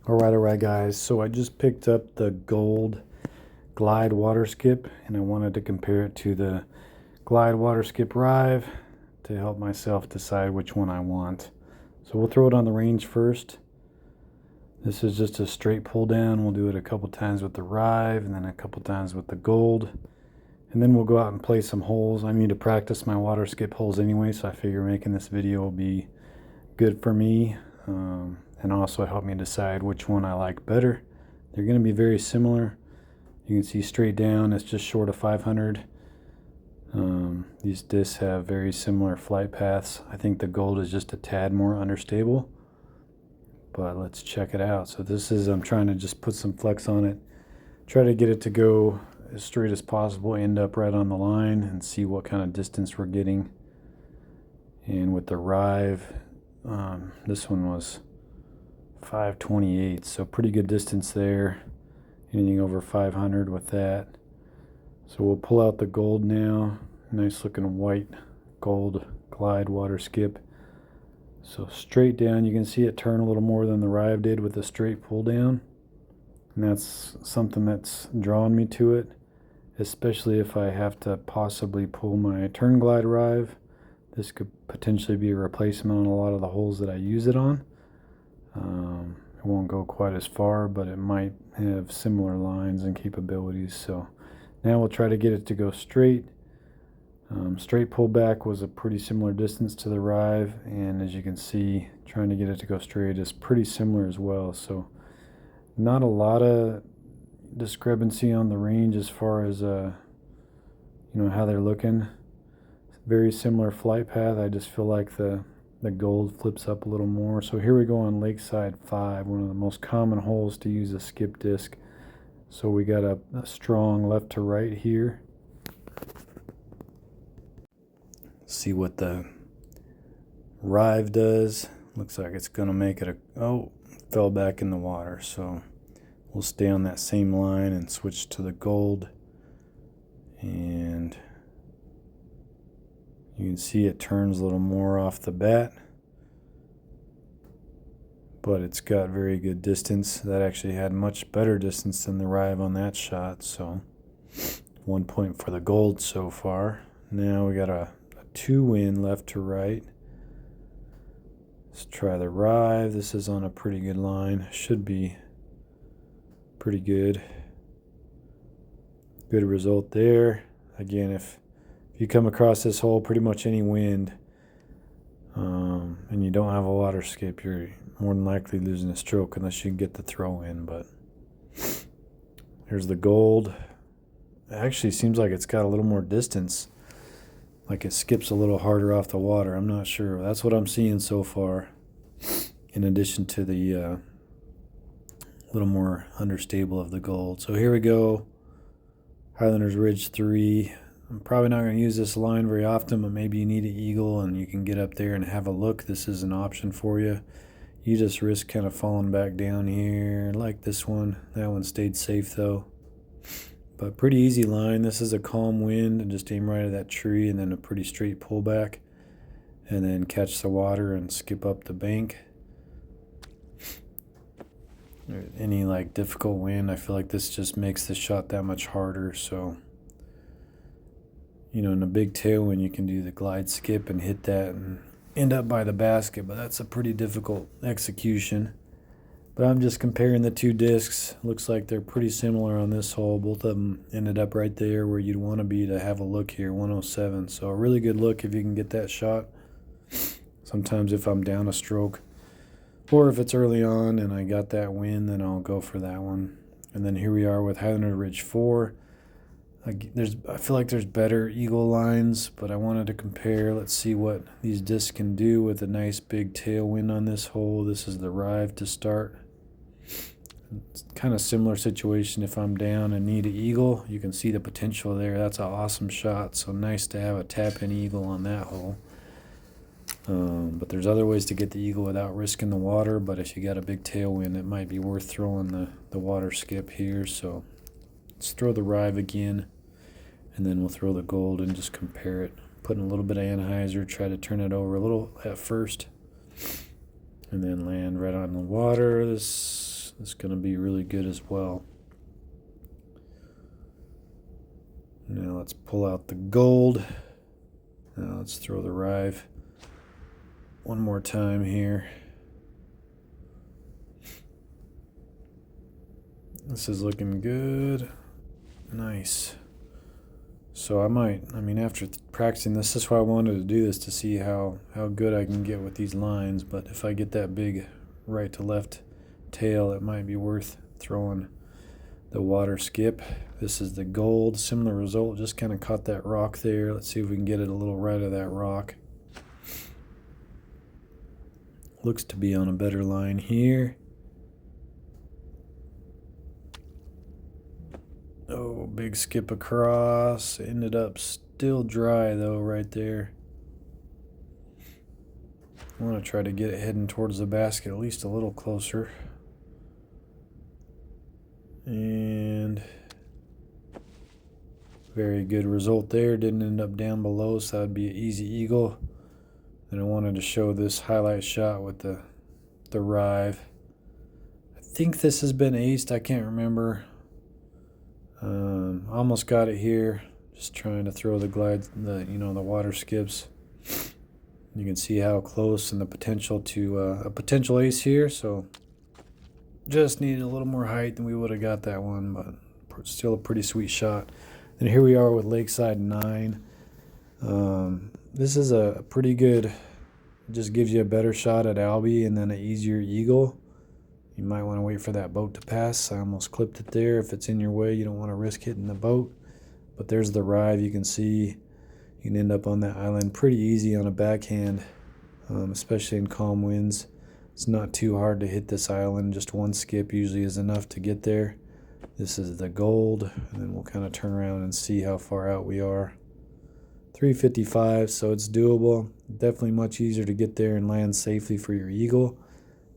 Alright guys, so I just picked up the Guld Glide water skip and I wanted to compare it to the Glide water skip Rive to help myself decide which one I want. So we'll throw it on the range first. This is just a straight pull down. We'll do it a couple times with the Rive and then a couple times with the Guld. And then we'll go out and play some holes. I need to practice my water skip holes anyway, so I figure making this video will be good for me. And also help me decide which one I like better. They're going to be very similar. You can see straight down it's just short of 500. These discs have very similar flight paths. I think the Guld is just a tad more understable, but let's check it out. So this is, I'm trying to just put some flex on it, try to get it to go as straight as possible, end up right on the line, and see what kind of distance we're getting. And with the Rive, this one was 528, so pretty good distance there. Anything over 500 with that. So we'll pull out the Guld now. Nice looking white Guld Glide water skip. So straight down, you can see it turn a little more than the Rive did with the straight pull down, and that's something that's drawn me to it, especially if I have to possibly pull my turn glide Rive. This could potentially be a replacement on a lot of the holes that I use it on. It won't go quite as far, but it might have similar lines and capabilities. So now we'll try to get it to go straight. Straight pullback was a pretty similar distance to the Rive, and as you can see, trying to get it to go straight is pretty similar as well. So not a lot of discrepancy on the range as far as how they're looking. Very similar flight path. I just feel like the Guld flips up a little more. So here we go on Lakeside 5, one of the most common holes to use a skip disc. So we got a strong left to right here. See what the Rive does. Looks like it's gonna make it fell back in the water. So we'll stay on that same line and switch to the Guld. And you can see it turns a little more off the bat, but it's got very good distance. That actually had much better distance than the Rive on that shot, so 1 point for the Guld so far. Now we got a 2-win left to right. Let's try the Rive. This is on a pretty good line. Should be pretty good. Good result there. Again, if you come across this hole, pretty much any wind, and you don't have a water skip, you're more than likely losing a stroke unless you can get the throw in. But here's the Guld. It actually seems like it's got a little more distance, like it skips a little harder off the water. I'm not sure. That's what I'm seeing so far, in addition to the little more understable of the Guld. So here we go, Highlanders Ridge 3. I'm probably not going to use this line very often, but maybe you need an eagle and you can get up there and have a look. This is an option for you. You just risk kind of falling back down here like this one. That one stayed safe though. But pretty easy line. This is a calm wind, and just aim right at that tree and then a pretty straight pullback, and then catch the water and skip up the bank. Any like difficult wind, I feel like this just makes the shot that much harder. So in a big tailwind, you can do the glide skip and hit that and end up by the basket, but that's a pretty difficult execution. But I'm just comparing the two discs. Looks like they're pretty similar on this hole. Both of them ended up right there where you'd want to be to have a look here, 107. So a really good look if you can get that shot. Sometimes if I'm down a stroke, or if it's early on and I got that win, then I'll go for that one. And then here we are with Highlander Ridge 4. I feel like there's better eagle lines, but I wanted to compare. Let's see what these discs can do with a nice big tailwind on this hole. This is the Rive to start. It's kind of similar situation. If I'm down and need an eagle, you can see the potential there. That's an awesome shot. So nice to have a tap-in eagle on that hole. But there's other ways to get the eagle without risking the water. But if you got a big tailwind, it might be worth throwing the water skip here. So let's throw the Rive again. And then we'll throw the Guld and just compare it. Putting a little bit of anhyzer, try to turn it over a little at first. And then land right on the water. This It's going to be really good as well. Now let's pull out the Guld. Now let's throw the Rive one more time here. This is looking good. Nice. So after practicing this is why I wanted to do this, to see how good I can get with these lines. But if I get that big right to left tail, it might be worth throwing the water skip. This is the Guld. Similar result, just kind of caught that rock there. Let's see if we can get it a little right of that rock. Looks to be on a better line here. Oh, big skip across. Ended up still dry though right there. I want to try to get it heading towards the basket at least a little closer. And very good result there. Didn't end up down below, so that'd be an easy eagle. And I wanted to show this highlight shot with the Rive. I think this has been aced. I can't remember. Almost got it here. Just trying to throw the the water skips. You can see how close and the potential to a potential ace here. So just needed a little more height than we would have got that one, but still a pretty sweet shot. And here we are with Lakeside 9. This is a pretty good, just gives you a better shot at Albie and then an easier eagle. You might want to wait for that boat to pass. I almost clipped it there. If it's in your way, you don't want to risk hitting the boat. But there's the Rive. You can see you can end up on that island pretty easy on a backhand, especially in calm winds. It's not too hard to hit this island. Just one skip usually is enough to get there. This is the Guld, and then we'll kind of turn around and see how far out we are. 355, so it's doable. Definitely much easier to get there and land safely for your eagle.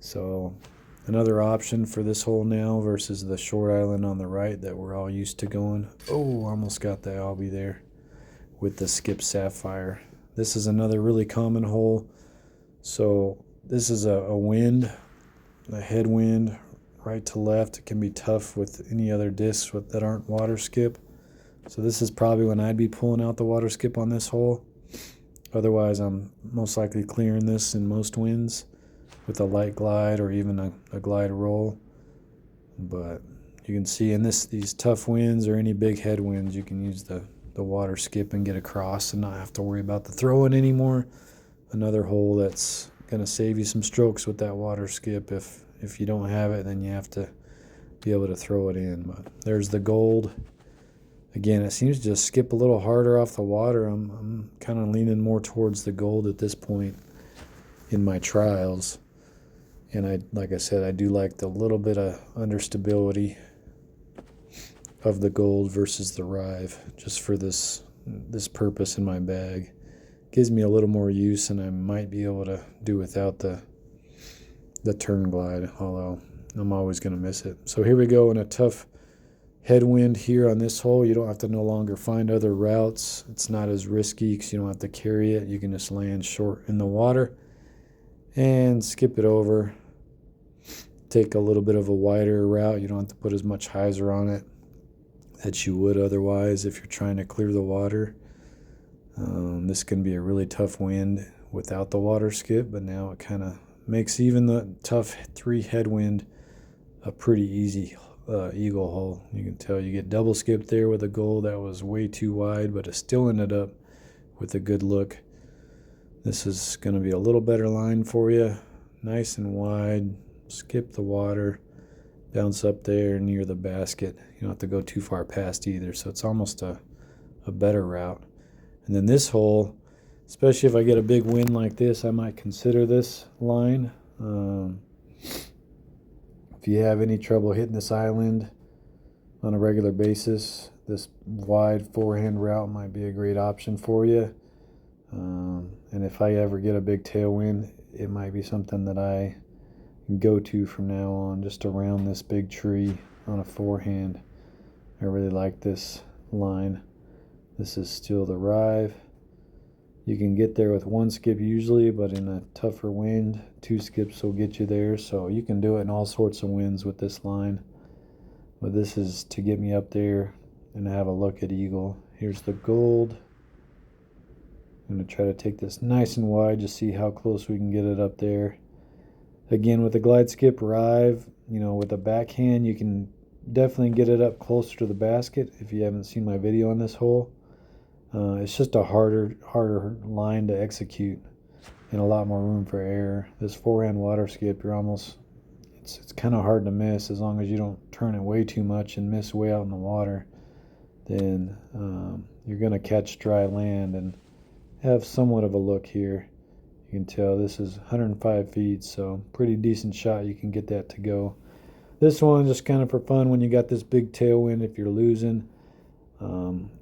So another option for this hole now versus the short island on the right that we're all used to going. Oh, almost got the Albie there with the skip Sapphire. This is another really common hole. So this is a wind, a headwind, right to left. It can be tough with any other discs that aren't water skip. So this is probably when I'd be pulling out the water skip on this hole. Otherwise, I'm most likely clearing this in most winds with a light glide or even a glide roll. But you can see in these tough winds or any big headwinds, you can use the water skip and get across and not have to worry about the throw-in anymore. Another hole that's going to save you some strokes with that water skip. If you don't have it, then you have to be able to throw it in. But there's the Guld. Again, it seems to just skip a little harder off the water. I'm kind of leaning more towards the Guld at this point in my trials. And like I said, I do like the little bit of understability of the Guld versus the Rive, just for this purpose in my bag. Gives me a little more use, and I might be able to do without the turn glide, although I'm always going to miss it. So here we go in a tough headwind here on this hole. You don't have to no longer find other routes. It's not as risky because you don't have to carry it. You can just land short in the water and skip it over. Take a little bit of a wider route. You don't have to put as much hyzer on it that you would otherwise if you're trying to clear the water. This can be a really tough wind without the water skip, but now it kind of makes even the tough 3 headwind a pretty easy eagle hole. You can tell you get double skipped there with a Guld. That was way too wide, but it still ended up with a good look. This is going to be a little better line for you. Nice and wide. Skip the water. Bounce up there near the basket. You don't have to go too far past either, so it's almost a better route. And then this hole, especially if I get a big wind like this, I might consider this line. If you have any trouble hitting this island on a regular basis, this wide forehand route might be a great option for you. And if I ever get a big tailwind, it might be something that I go to from now on, just around this big tree on a forehand. I really like this line. This is still the Rive. You can get there with one skip usually, but in a tougher wind, 2 skips will get you there. So you can do it in all sorts of winds with this line. But this is to get me up there and have a look at eagle. Here's the Guld. I'm going to try to take this nice and wide, just see how close we can get it up there. Again, with the glide skip Rive, you know, with a backhand, you can definitely get it up closer to the basket if you haven't seen my video on this hole. It's just a harder line to execute and a lot more room for error. This forehand water skip, it's kind of hard to miss as long as you don't turn it way too much and miss way out in the water. Then you're going to catch dry land and have somewhat of a look here. You can tell this is 105 feet, so pretty decent shot. You can get that to go. This one just kind of for fun when you got this big tailwind if you're losing.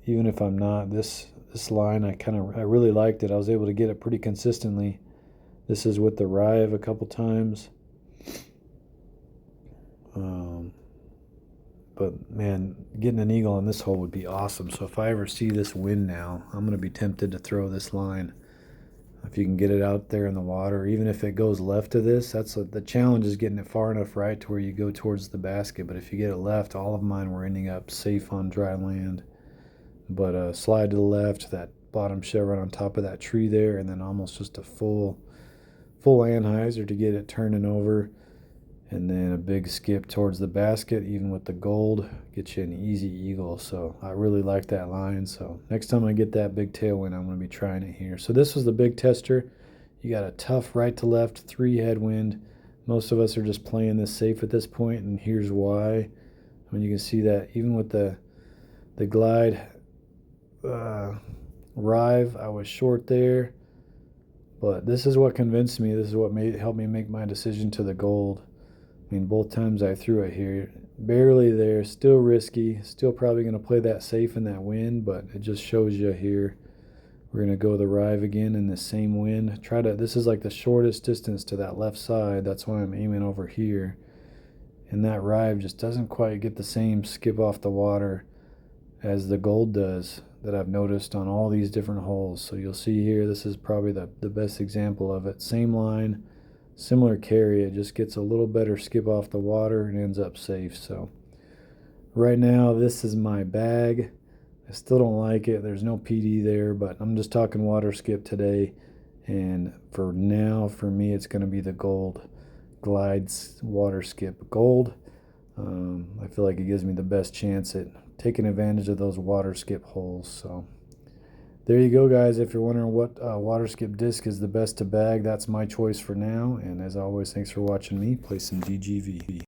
Even if I'm not, this line I really liked it. I was able to get it pretty consistently. This is with the Rive a couple times. But man, getting an eagle on this hole would be awesome. So if I ever see this wind now, I'm going to be tempted to throw this line. If you can get it out there in the water, even if it goes left of this, the challenge is getting it far enough right to where you go towards the basket. But if you get it left, all of mine were ending up safe on dry land. But slide to the left, that bottom chevron on top of that tree there, and then almost just a full anhyzer to get it turning over. And then a big skip towards the basket, even with the Guld, get you an easy eagle. So I really like that line. So next time I get that big tailwind, I'm going to be trying it here. So this was the big tester. You got a tough right to left 3 headwind. Most of us are just playing this safe at this point, and here's why. I mean, you can see that even with the glide Rive, I was short there. But this is what convinced me. This is what helped me make my decision to the Guld. I mean, both times I threw it here, barely there, still risky, still probably going to play that safe in that wind, but it just shows you here. We're going to go the Rive again in the same wind. This is like the shortest distance to that left side. That's why I'm aiming over here. And that Rive just doesn't quite get the same skip off the water as the Guld does that I've noticed on all these different holes. So you'll see here, this is probably the best example of it. Same line. Similar carry, it just gets a little better skip off the water and ends up safe. So right now this is my bag. I still don't like it. There's no PD there, but I'm just talking water skip today. And for now, for me, it's going to be the Guld Glides water skip Guld. I feel like it gives me the best chance at taking advantage of those water skip holes. So there you go, guys. If you're wondering what water skip disc is the best to bag, that's my choice for now. And as always, thanks for watching me play some GGV.